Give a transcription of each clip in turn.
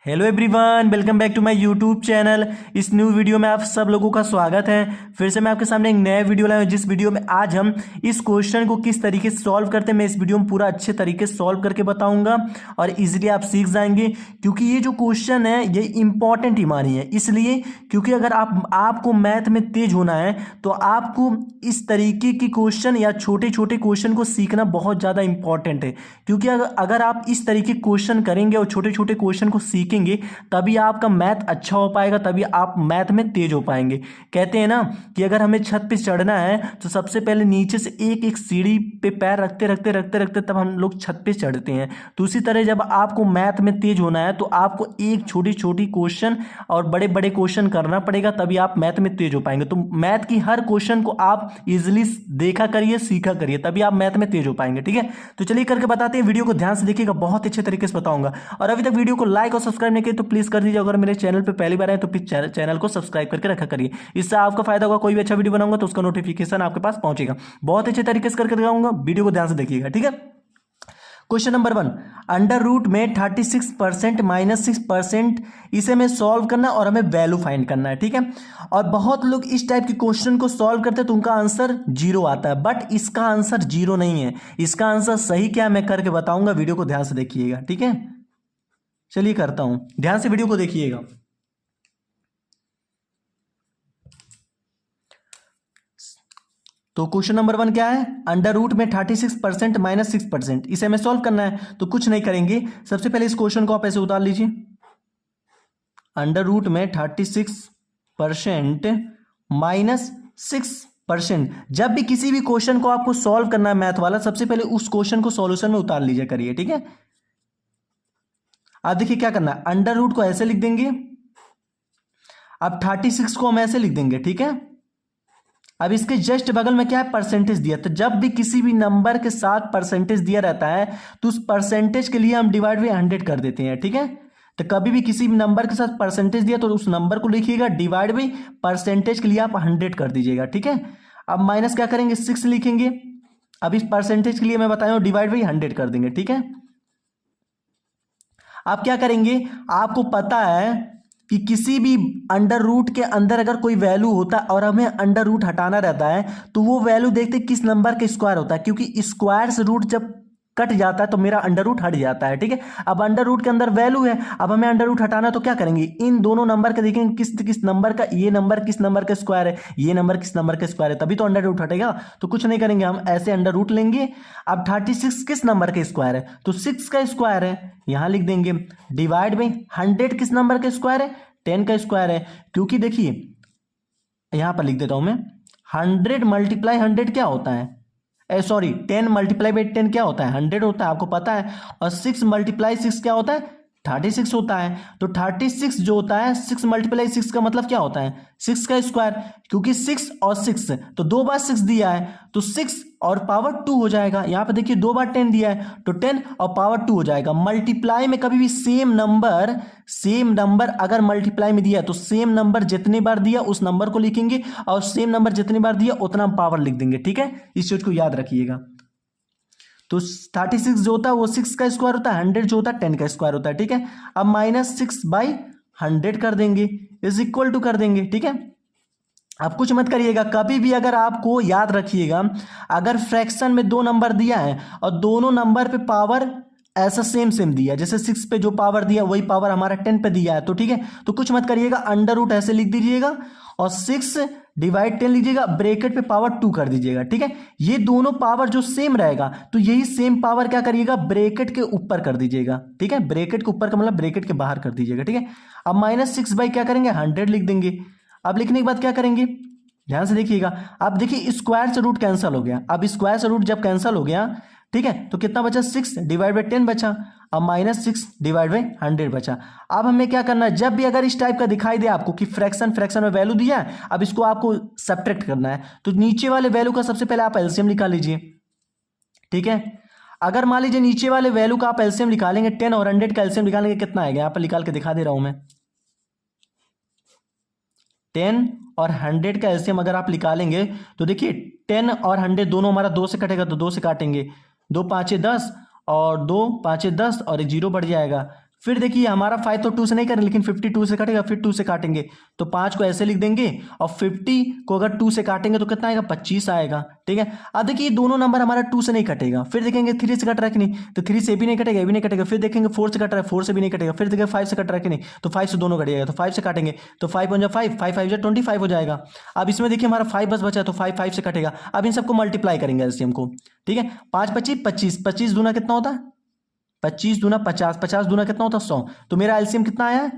Hello everyone, welcome back to my YouTube channel. इस new video में आप सब लोगों का स्वागत है। फिर से मैं आपके सामने एक नया वीडियो लाया हूं, जिस वीडियो में आज हम इस क्वेश्चन को किस तरीके से सॉल्व करते हैं मैं इस वीडियो में पूरा अच्छे तरीके से सॉल्व करके बताऊंगा और इजीली आप सीख जाएंगे। क्योंकि ये जो क्वेश्चन है ये इंपॉर्टेंट ही मानी है, इसलिए क्योंकि अगर आपको मैथ में तेज होना है तो आपको इस तरीके की क्वेश्चन या छोटे छोटे क्वेश्चन को सीखना बहुत ज़्यादा इंपॉर्टेंट है। क्योंकि अगर आप इस तरीके क्वेश्चन करेंगे और छोटे छोटे क्वेश्चन को सीखेंगे तभी आपका मैथ अच्छा हो पाएगा, तभी आप मैथ में तेज हो पाएंगे। कहते हैं ना कि अगर हमें छत पे चढ़ना है तो सबसे पहले नीचे से एक एक सीढ़ी पे पैर रखते रखते रखते रखते तब हम लोग छत पे चढ़ते हैं। तो उसी तरह जब आपको मैथ में तेज होना है तो आपको एक छोटी छोटी क्वेश्चन और बड़े बड़े क्वेश्चन करना पड़ेगा, तभी आप मैथ में तेज हो पाएंगे। तो मैथ की हर क्वेश्चन को आप इजिली देखा करिए, सीखा करिए, तभी आप मैथ में तेज हो पाएंगे। ठीक है, तो चलिए करके बताते हैं। वीडियो को ध्यान से देखिएगा, बहुत अच्छे तरीके से बताऊंगा। और अभी तक वीडियो को लाइक और सब्सक्राइब नहीं किया तो प्लीज कर दीजिए। अगर मेरे चैनल पे पहली बार आए तो प्लीज चैनल को सब्सक्राइब करके रखा करिए, इससे आपका फायदा होगा। कोई भी अच्छा वीडियो बनाऊंगा तो उसका नोटिफिकेशन आपके पास पहुंचेगा। बहुत अच्छे तरीके से करके दिखाऊंगा, वीडियो को ध्यान से देखिएगा। ठीक है, क्वेश्चन नंबर 1, अंडर रूट में 36% -6% इसे हमें सॉल्व करना है और हमें वैल्यू फाइंड करना है। ठीक है, और बहुत लोग इस टाइप के क्वेश्चन को सॉल्व करते हैं तो उनका आंसर 0 आता है, बट इसका आंसर 0 नहीं है। इसका आंसर सही क्या है मैं करके बताऊंगा, वीडियो को ध्यान से देखिएगा। ठीक है, चलिए करता हूं, ध्यान से वीडियो को देखिएगा। तो क्वेश्चन नंबर 1 क्या है, अंडर रूट में 36% -6%, इसे हमें सॉल्व करना है। तो कुछ नहीं करेंगे, सबसे पहले इस क्वेश्चन को आप ऐसे उतार लीजिए। अंडर रूट में 36% -6%, जब भी किसी भी क्वेश्चन को आपको सॉल्व करना है मैथ वाला, सबसे पहले उस क्वेश्चन को सॉल्यूशन में उतार लीजिए करिए। ठीक है, अब देखिए क्या करना है, अंडर रूट को ऐसे लिख देंगे, अब 36 को हम ऐसे लिख देंगे। ठीक है, अब इसके जस्ट बगल में क्या है, परसेंटेज दिया। तो जब भी किसी भी नंबर के साथ परसेंटेज दिया रहता है तो उस परसेंटेज के लिए हम डिवाइड बाई 100 कर देते हैं। ठीक है, तो कभी भी किसी भी नंबर के साथ परसेंटेज दिया तो उस नंबर को लिखिएगा, डिवाइड बाई परसेंटेज के लिए आप 100 कर दीजिएगा। ठीक है, अब माइनस क्या करेंगे, 6 लिखेंगे। अब इस परसेंटेज के लिए मैं बताया हूं डिवाइड बाई 100 कर देंगे। ठीक है, आप क्या करेंगे, आपको पता है कि किसी भी अंडर रूट के अंदर अगर कोई वैल्यू होता है और हमें अंडर रूट हटाना रहता है तो वो वैल्यू देखते किस नंबर का स्क्वायर होता है, क्योंकि स्क्वायर से रूट जब कट जाता है तो मेरा अंडर रूट हट जाता है। ठीक है, अब अंडर रूट के अंदर वैल्यू है, अब हमें अंडर रूट हटाना तो क्या करेंगे, इन दोनों नंबर का देखेंगे किस किस नंबर का, ये नंबर किस नंबर का स्क्वायर है, ये नंबर किस नंबर का स्क्वायर है, तभी तो अंडर रूट हटेगा। तो कुछ नहीं करेंगे, हम ऐसे अंडर रूट लेंगे। अब 36 किस नंबर का स्क्वायर है, तो 6 का स्क्वायर है, यहां लिख देंगे। डिवाइड बाई 100 किस नंबर का स्क्वायर है, 10 का स्क्वायर है। क्योंकि देखिए यहां पर लिख देता हूं मैं, 100 मल्टीप्लाई 100 क्या होता है, सॉरी 10 मल्टीप्लाई बाई 10 क्या होता है, 100 होता है, आपको पता है। और 6 मल्टीप्लाई 6 क्या होता है, 36 होता है। तो 36 जो होता है, 6 मल्टीप्लाई 6 का मतलब क्या होता है, 6 का स्क्वायर। क्योंकि 6 और 6 तो 2 बार 6 दिया है तो 6 और पावर 2 हो जाएगा। यहां पे देखिए 2 बार 10 दिया है तो 10 और पावर 2 हो जाएगा। मल्टीप्लाई में कभी भी सेम नंबर अगर मल्टीप्लाई में दिया है तो सेम नंबर जितने बार दिया उस नंबर को लिखेंगे और सेम नंबर जितनी बार दिया उतना पावर लिख देंगे। ठीक है, इस चीज को याद रखिएगा। तो 36 जो होता है वो 6 का स्क्वायर होता है, 100 जो होता है 10 का स्क्वायर होता है। ठीक है, अब -6/100 कर देंगे, इज इक्वल टू कर देंगे। ठीक है, अब कुछ मत करिएगा, कभी भी अगर आपको याद रखिएगा, अगर फ्रैक्शन में 2 नंबर दिया है और दोनों नंबर पे पावर ऐसा सेम दिया, जैसे 6 पे जो पावर दिया वही पावर हमारा 10 पे दिया है, तो ठीक है, तो कुछ मत करिएगा, अंडर रूट ऐसे लिख दीजिएगा और 6 डिवाइड 10 लीजिएगा, ब्रैकेट पे पावर 2 कर दीजिएगा। ठीक है, ये दोनों पावर जो सेम रहेगा तो यही सेम पावर क्या करिएगा, ब्रैकेट के ऊपर कर दीजिएगा। ठीक है, ब्रैकेट के ऊपर का मतलब ब्रैकेट के बाहर कर दीजिएगा। ठीक है, अब -6 बाई क्या करेंगे, 100 लिख देंगे। अब लिखने के बाद क्या करेंगे, ध्यान से देखिएगा। अब देखिए स्क्वायर से रूट कैंसिल हो गया, अब स्क्वायर से रूट जब कैंसिल हो गया, ठीक है, तो कितना बचा, 6 डिवाइड बाई 10 बचा। अब -6 डिवाइड बाई 100 बचा। अब हमें क्या करना है, जब भी अगर इस टाइप का दिखाई दे आपको कि फ्रैक्शन में वैल्यू दिया है, अब इसको आपको सब्ट्रैक्ट करना है, तो नीचे वाले वैल्यू का सबसे पहले आप एलसीएम निकाल लीजिए। ठीक है, अगर मान लीजिए नीचे वाले वैल्यू का आप एलसीएम निकालेंगे, 10 और 100 का एलसीएम निकालेंगे, कितना आएगा, यहाँ पर निकाल के दिखा दे रहा हूं मैं। 10 और 100 का एलसीएम अगर आप निकालेंगे तो देखिए 10 और 100 दोनों हमारा 2 से कटेगा, तो 2 से काटेंगे, 2 5 10 और 2 5 10 और एक 0 बढ़ जाएगा, फिर देखिए हमारा 5 तो 2 से नहीं करें, लेकिन 50 2 से कटेगा, फिर 2 से काटेंगे तो 5 को ऐसे लिख देंगे, और 50 को अगर 2 से काटेंगे तो कितना आएगा, 25 आएगा। ठीक है, अब देखिए दोनों नंबर हमारा 2 से नहीं कटेगा, फिर देखेंगे 3 से कट रहा है कि नहीं, तो 3 से भी नहीं कटेगा, ये भी नहीं कटेगा, फिर देखेंगे 4 से कट रहा है, 4 से भी नहीं कटेगा, फिर देखेंगे 5 से कट रहा है कि नहीं, तो 5 से दोनों कटेगा, तो 5 से काटेंगे तो 5 1 5, 5 5 25 हो जाएगा। अब इसमें देखिए हमारा 5 बस बचा है, तो 5 5 से कटेगा। अब इन सबको मल्टीप्लाई करेंगे एलसीएम को। ठीक है, 5 25 25, 25 दूना कितना होता है, 25 दूना 50, 50 दूना कितना होता है 100। तो मेरा एलसीएम कितना आया है,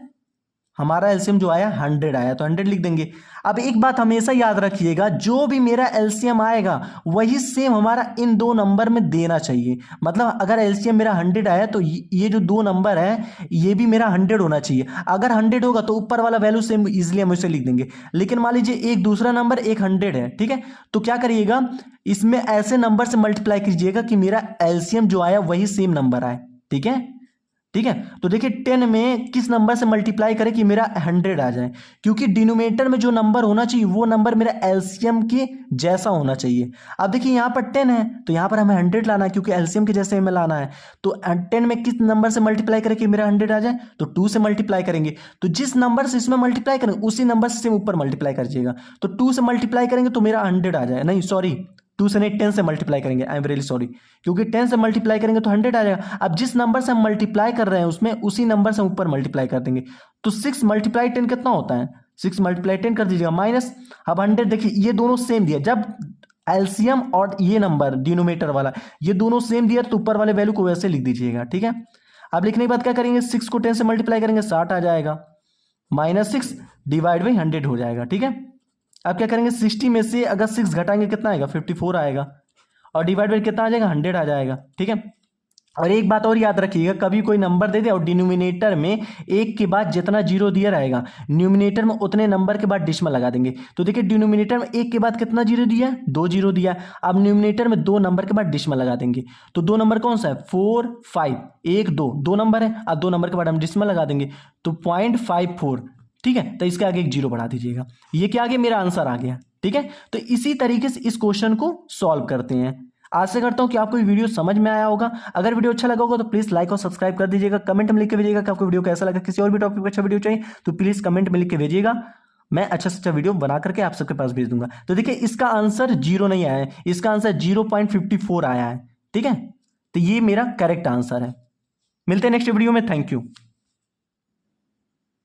हमारा एलसीएम जो आया 100 आया, तो 100 लिख देंगे। अब एक बात हमेशा याद रखिएगा, जो भी मेरा एलसीएम आएगा वही सेम हमारा इन दो नंबर में देना चाहिए। मतलब अगर एलसीएम मेरा 100 आया तो ये जो दो नंबर है ये भी मेरा 100 होना चाहिए। अगर 100 होगा तो ऊपर वाला वैल्यू सेम इजिली हम उसे लिख देंगे। लेकिन मान लीजिए एक दूसरा नंबर एक 100 है, ठीक है, तो क्या करिएगा, इसमें ऐसे नंबर से मल्टीप्लाई कीजिएगा कि मेरा एलसीएम जो आया वही सेम नंबर आए। ठीक है, ठीक है, तो देखिए 10 में किस नंबर से मल्टीप्लाई करें कि मेरा 100 आ जाए, क्योंकि डिनोमिनेटर में जो नंबर होना चाहिए वो नंबर मेरा एलसीएम के जैसा होना चाहिए। अब देखिए यहाँ पर 10 है तो यहाँ पर हमें 100 लाना है, क्योंकि एलसीएम के जैसे हमें लाना है। तो 10 में किस नंबर से मल्टीप्लाई करें कि मेरा 100 आ जाए, तो 2 से मल्टीप्लाई करेंगे। तो जिस नंबर से इसमें मल्टीप्लाई करेंगे उसी नंबर से ऊपर मल्टीप्लाई करिएगा, तो 2 से मल्टीप्लाई करेंगे तो मेरा 100 आ जाए, नहीं सॉरी 2 से नहीं 10 से मल्टीप्लाई करेंगे, आई एम रियली सॉरी, क्योंकि 10 से मल्टीप्लाई करेंगे तो 100 आ जाएगा। अब जिस नंबर से हम मल्टीप्लाई कर रहे हैं उसमें उसी नंबर से ऊपर मल्टीप्लाई कर देंगे, तो 6 मल्टीप्लाई 10 कितना होता है, 6 मल्टीप्लाई 10 कर दीजिएगा माइनस। अब 100 देखिए ये दोनों सेम दिया, जब एलसीएम और ये नंबर डिनोमिनेटर वाला ये दोनों सेम दिया तो ऊपर वाले वैल्यू को वैसे लिख दीजिएगा। ठीक है, अब लिखने के बाद क्या करेंगे, 6 को 10 से मल्टीप्लाई करेंगे 60 आ जाएगा, -6 डिवाइड बाई 100 हो जाएगा। ठीक है, अब क्या करेंगे, 60 में से अगर 6 घटाएंगे कितना आएगा, 54 आएगा, और डिवाइड बाई कितना आ जाएगा, 100 आ जाएगा। ठीक है, और एक बात और याद रखिएगा, कभी कोई नंबर दे दे और डिनोमिनेटर में एक के बाद जितना जीरो दिया रहेगा न्यूमिनेटर में उतने नंबर के बाद डिशमल लगा देंगे। तो देखिए डिनोमिनेटर में एक के बाद कितना जीरो दिया है, 2 जीरो दिया है। अब न्यूमिनेटर में 2 नंबर के बाद डिशमल लगा देंगे, तो 2 नंबर कौन सा है, 4 5, 1 2, 2 नंबर है। अब 2 नंबर के बाद हम डिशमल लगा देंगे तो 0.54। ठीक है, तो इसके आगे एक जीरो बढ़ा दीजिएगा, ये क्या आ गया, मेरा आंसर आ गया। ठीक है, तो इसी तरीके से इस क्वेश्चन को सॉल्व करते हैं। आशा करता हूं कि आपको ये वीडियो समझ में आया होगा। अगर वीडियो अच्छा लगा होगा तो प्लीज लाइक और सब्सक्राइब कर दीजिएगा। कमेंट में लिख के भेजिएगा कि आपको वीडियो कैसा लगा। किसी और भी टॉपिक पर अच्छा वीडियो चाहिए तो प्लीज कमेंट में लिख के भेजिएगा, मैं अच्छा से अच्छा वीडियो बना करके आप सबके पास भेज दूंगा। तो देखिए इसका आंसर 0 नहीं आया है, इसका आंसर 0.54 आया है। ठीक है, तो ये मेरा करेक्ट आंसर है। मिलते हैं नेक्स्ट वीडियो में, थैंक यू।